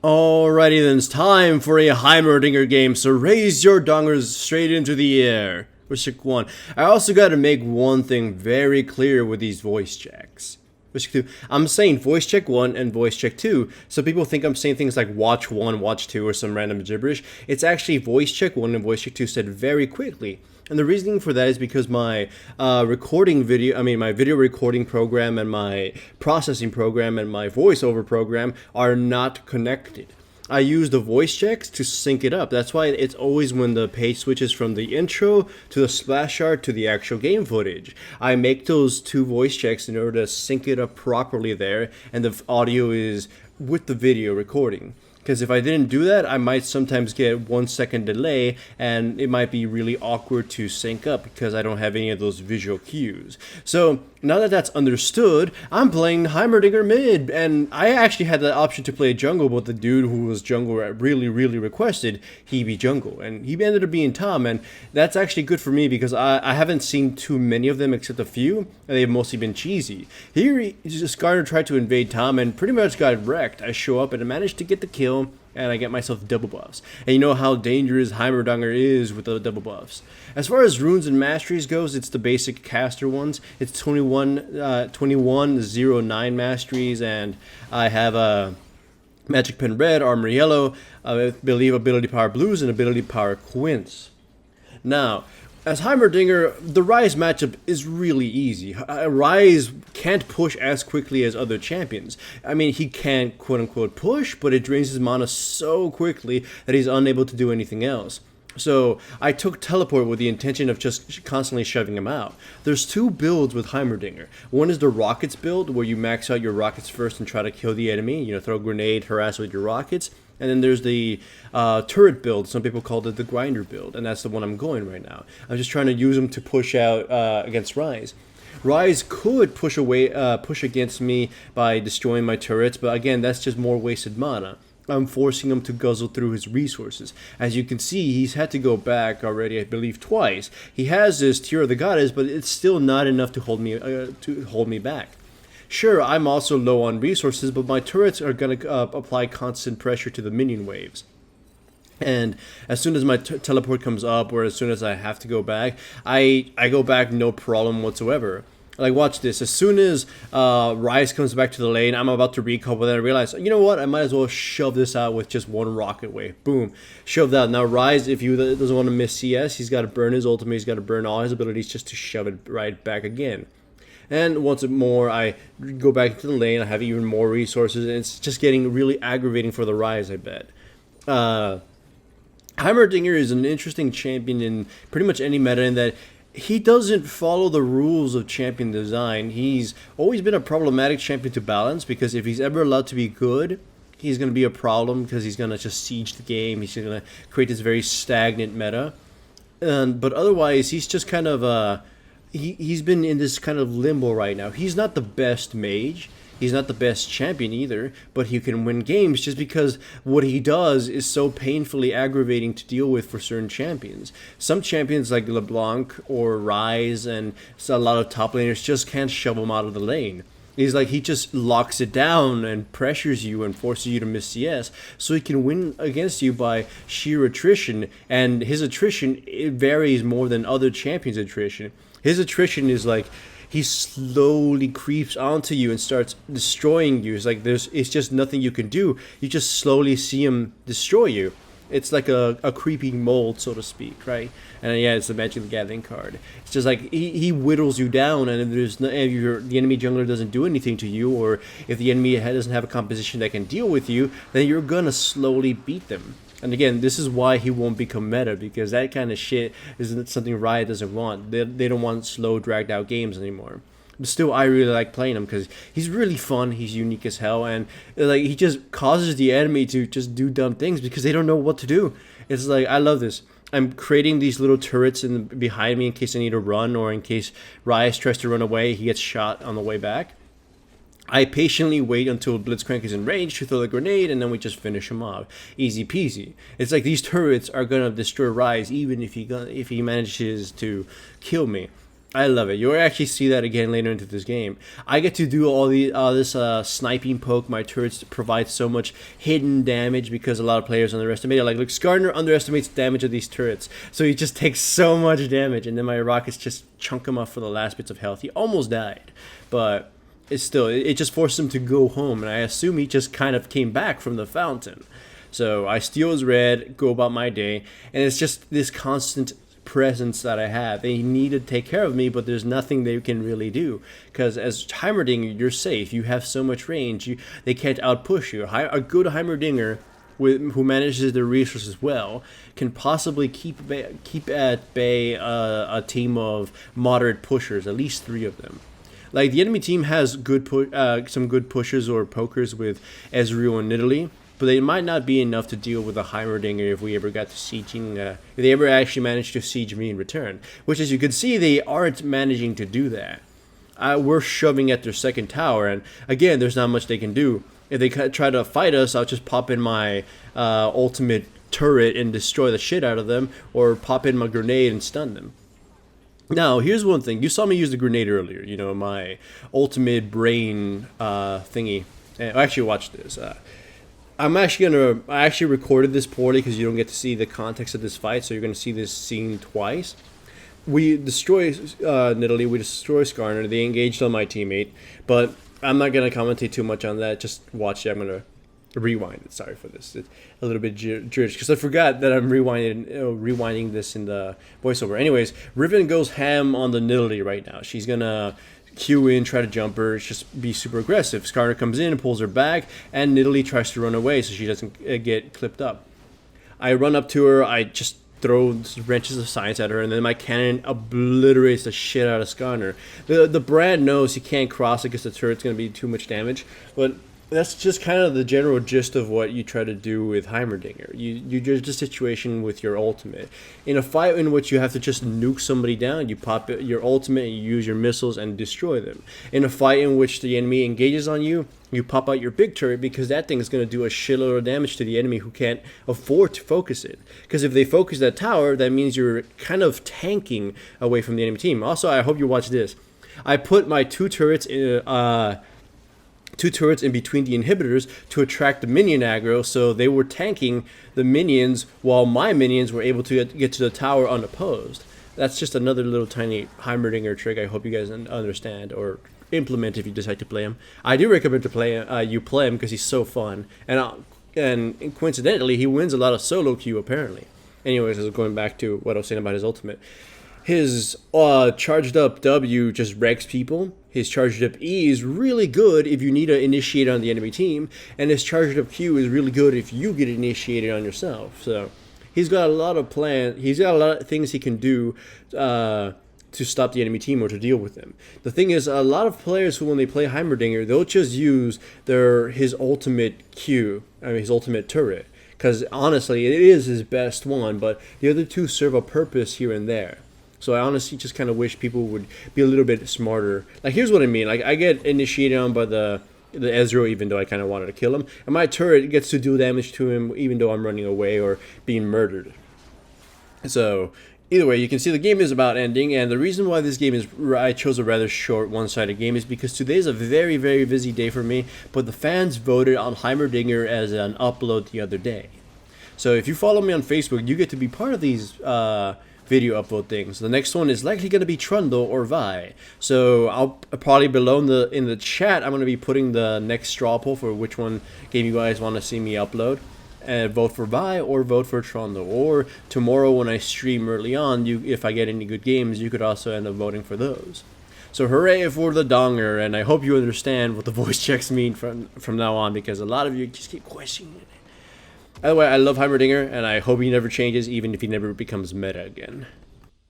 Alrighty then, it's time for a Heimerdinger game, so raise your dongers straight into the air. Voice check 1. I also gotta make one thing very clear with these voice checks. Voice check 2. I'm saying voice check 1 and voice check 2, so people think I'm saying things like watch 1, watch 2, or some random gibberish. It's actually voice check 1 and voice check 2 said very quickly. And the reasoning for that is because my my video recording program and my processing program and my voiceover program are not connected. I use the voice checks to sync it up. That's why it's always when the page switches from the intro to the splash art to the actual game footage. I make those two voice checks in order to sync it up properly there, and the audio is with the video recording. Because if I didn't do that, I might sometimes get 1 second delay, and it might be really awkward to sync up because I don't have any of those visual cues. So now that that's understood, I'm playing Heimerdinger mid, and I actually had the option to play jungle, but the dude who was jungle really requested he be jungle, and he ended up being Tom, and that's actually good for me because I haven't seen too many of them except a few, and they've mostly been cheesy. Here, Skarner tried to invade Tom and pretty much got wrecked. I show up and I managed to get the kill, and I get myself double buffs. And you know how dangerous Heimerdinger is with the double buffs. As far as runes and masteries goes, it's the basic caster ones. It's 2109 masteries, and I have a magic pen red, armor yellow, I believe ability power blues, and ability power quints. Now, as Heimerdinger, the Ryze matchup is really easy. Ryze can't push as quickly as other champions. I mean, he can quote-unquote push, but it drains his mana so quickly that he's unable to do anything else. So I took teleport with the intention of just constantly shoving him out. There's two builds with Heimerdinger. One is the rockets build, where you max out your rockets first and try to kill the enemy. You know, throw a grenade, harass with your rockets. And then there's the turret build. Some people call it the grinder build, and that's the one I'm going right now. I'm just trying to use them to push out against Ryze. Ryze could push against me by destroying my turrets, but again, that's just more wasted mana. I'm forcing him to guzzle through his resources. As you can see, he's had to go back already, I believe, twice. He has this Tear of the Goddess, but it's still not enough to hold me back. Sure, I'm also low on resources, but my turrets are going to apply constant pressure to the minion waves. And as soon as my teleport comes up, or as soon as I have to go back, I go back no problem whatsoever. Like, watch this. As soon as Ryze comes back to the lane, I'm about to recall, but then I realize, you know what? I might as well shove this out with just one rocket wave. Boom. Shove that. Now, Ryze, if he doesn't want to miss CS, he's got to burn his ultimate. He's got to burn all his abilities just to shove it right back again. And once more, I go back into the lane. I have even more resources, and it's just getting really aggravating for the Ryze, I bet. Heimerdinger is an interesting champion in pretty much any meta in that he doesn't follow the rules of champion design. He's always been a problematic champion to balance, because if he's ever allowed to be good, he's going to be a problem because he's going to just siege the game. He's going to create this very stagnant meta. But otherwise, he's just kind of... He's been in this kind of limbo right now. He's not the best mage. He's not the best champion either, but he can win games just because what he does is so painfully aggravating to deal with for certain champions. Some champions like LeBlanc or Ryze and a lot of top laners just can't shove him out of the lane. He just locks it down and pressures you and forces you to miss CS, so he can win against you by sheer attrition, and his attrition, it varies more than other champions' attrition. His attrition is like, he slowly creeps onto you and starts destroying you. It's just nothing you can do. You just slowly see him destroy you. It's like a creeping mold, so to speak, right? And yeah, it's the Magic the Gathering card. It's just like he whittles you down, and if the enemy jungler doesn't do anything to you, or if the enemy doesn't have a composition that can deal with you, then you're gonna slowly beat them. And again, this is why he won't become meta, because that kind of shit isn't something Riot doesn't want. They don't want slow, dragged out games anymore. But still, I really like playing him because he's really fun. He's unique as hell, and like he just causes the enemy to just do dumb things because they don't know what to do. It's like, I love this. I'm creating these little turrets behind me in case I need to run, or in case Ryze tries to run away, he gets shot on the way back. I patiently wait until Blitzcrank is in range to throw the grenade, and then we just finish him off. Easy peasy. It's like these turrets are gonna destroy Ryze even if he manages to kill me. I love it. You'll actually see that again later into this game. I get to do all this sniping poke. My turrets provide so much hidden damage because a lot of players underestimate it. Like, look, Skarner underestimates the damage of these turrets, so he just takes so much damage, and then my rockets just chunk him up for the last bits of health. He almost died, but it's still, it just forced him to go home, and I assume he just kind of came back from the fountain. So I steal his red, go about my day, and it's just this constant presence that I have. They need to take care of me, but there's nothing they can really do, because as Heimerdinger, you're safe. You have so much range. They can't outpush you. A good Heimerdinger who manages their resources well can possibly keep at bay a team of moderate pushers, at least 3 of them. Like, the enemy team has some good pushers or pokers with Ezreal and Nidalee, but they might not be enough to deal with a Heimerdinger if we ever got to sieging, if they ever actually managed to siege me in return. Which, as you can see, they aren't managing to do that. We're shoving at their second tower, and again, there's not much they can do. If they try to fight us, I'll just pop in my ultimate turret and destroy the shit out of them, or pop in my grenade and stun them. Now, here's one thing. You saw me use the grenade earlier, you know, my ultimate brain thingy. Actually, watch this. I actually recorded this poorly because you don't get to see the context of this fight, so you're gonna see this scene twice. We destroy Nidalee, we destroy Skarner. They engaged on my teammate, but I'm not gonna commentate too much on that. Just watch it. I'm gonna rewind it. Sorry for this. It's a little bit jerky because I forgot that I'm rewinding this in the voiceover. Anyways, Riven goes ham on the Nidalee right now. She's gonna Q in, try to jump her, just be super aggressive. Skarner comes in and pulls her back, and Nidalee tries to run away so she doesn't get clipped up. I run up to her, I just throw wrenches of science at her, and then my cannon obliterates the shit out of Skarner. The Brand knows he can't cross it because the turret's going to be too much damage, but that's just kind of the general gist of what you try to do with Heimerdinger. You judge the situation with your ultimate. In a fight in which you have to just nuke somebody down, you pop your ultimate and you use your missiles and destroy them. In a fight in which the enemy engages on you, you pop out your big turret because that thing is going to do a shitload of damage to the enemy who can't afford to focus it. Because if they focus that tower, that means you're kind of tanking away from the enemy team. Also, I hope you watch this. I put my two turrets in between the inhibitors to attract the minion aggro, so they were tanking the minions while my minions were able to get to the tower unopposed. That's just another little tiny Heimerdinger trick I hope you guys understand or implement if you decide to play him. I do recommend to play him because he's so fun, and coincidentally he wins a lot of solo queue apparently. Anyways, I was going back to what I was saying about his ultimate. His charged up W just wrecks people. His charged up E is really good if you need to initiate on the enemy team, and his charged up Q is really good if you get initiated on yourself. So he's got a lot of He's got a lot of things he can do to stop the enemy team or to deal with them. The thing is, a lot of players who, when they play Heimerdinger, they'll just use his ultimate Q, his ultimate turret, because honestly, it is his best one. But the other two serve a purpose here and there. So I honestly just kind of wish people would be a little bit smarter. Like, here's what I mean. Like, I get initiated on by the Ezreal, even though I kind of wanted to kill him. And my turret gets to do damage to him, even though I'm running away or being murdered. So, either way, you can see the game is about ending. And the reason why this game I chose a rather short, one-sided game is because today's a very, very busy day for me. But the fans voted on Heimerdinger as an upload the other day. So if you follow me on Facebook, you get to be part of these video upload things. The next one is likely going to be Trundle or Vi. So I'll probably below in the chat, I'm going to be putting the next straw poll for which one game you guys want to see me upload. And vote for Vi or vote for Trundle. Or tomorrow when I stream early on, if I get any good games, you could also end up voting for those. So hooray for the donger, and I hope you understand what the voice checks mean from now on, because a lot of you just keep questioning it. By the way, I love Heimerdinger, and I hope he never changes, even if he never becomes meta again.